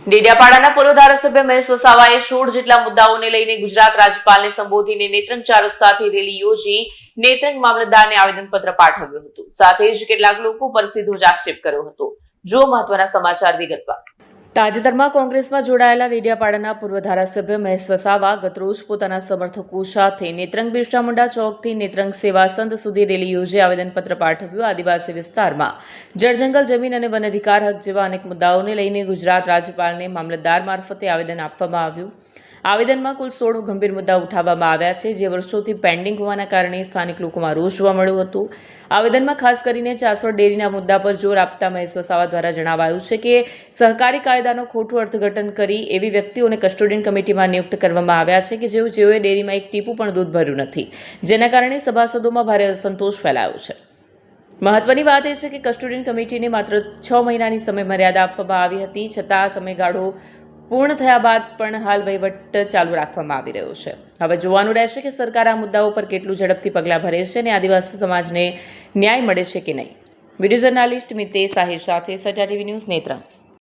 ડેડિયાપાડાના પૂર્વ ધારાસભ્ય મહેશ વસાવાએ 16 જેટલા મુદ્દાઓને લઈને ગુજરાત રાજ્યપાલને સંબોધીને નેત્રંગ ચાર રસ્તાથી રેલી યોજી નેત્રંગ મામલતદારને આવેદનપત્ર પાઠવ્યું હતું. સાથે જ કેટલાક લોકો પર સીધો જ આક્ષેપ કર્યો હતો. જો મહત્વના સમાચાર વિગતવાર. તાજેતરમાં કોંગ્રેસમાં જોડાયેલા ડેડિયાપાડાના પૂર્વ ધારાસભ્ય મહેશ વસાવા ગતરોજ પોતાના સમર્થકો સાથે નેત્રંગ બિરસા મુંડા ચોકથી નેત્રંગ સેવા સંત સુધી રેલી યોજી આવેદનપત્ર પાઠવ્યું. આદિવાસી વિસ્તારમાં જળજંગલ જમીન અને વન અધિકાર હક જેવા અનેક મુદ્દાઓને લઈને ગુજરાત રાજ્યપાલને મામલતદાર મારફતે આવેદન આપવામાં આવ્યું. આવેદનમાં કુલ 16 ગંભીર મુદ્દા ઉઠાવવામાં આવ્યા છે, જે વર્ષોથી પેન્ડિંગ હોવાના કારણે સ્થાનિક લોકોમાં રોષ જોવા મળ્યો હતો. આવેદનમાં ખાસ કરીને ચાસોડ ડેરીના મુદ્દા પર જોર આપતા મહેશ વસાવા દ્વારા જણાવાયું છે કે સહકારી કાયદાનો ખોટું અર્થઘટન કરી એવી વ્યક્તિઓને કસ્ટોડિયન કમિટીમાં નિયુક્ત કરવામાં આવ્યા છે કે જેઓએ ડેરીમાં એક ટીપું પણ દૂધ ભર્યું નથી, જેના કારણે સભાસદોમાં ભારે અસંતોષ ફેલાયો છે. મહત્વની વાત એ છે કે કસ્ટોડિયન કમિટીને માત્ર 6 મહિનાની સમય મર્યાદા આપવામાં આવી હતી, છતાં સમયગાળો પૂર્ણ થયા બાદ પણ હાલ વહીવટ ચાલુ રાખવામાં આવી રહ્યો છે. હવે જોવાનું રહેશે કે સરકાર આ મુદ્દાઓ પર કેટલું ઝડપથી પગલાં ભરે છે અને આદિવાસી સમાજને ન્યાય મળે છે કે નહીં. વિડીયો જર્નાલિસ્ટ મિતેશ આહિર સાથે સટા ટીવી ન્યૂઝ નેત્રંગ.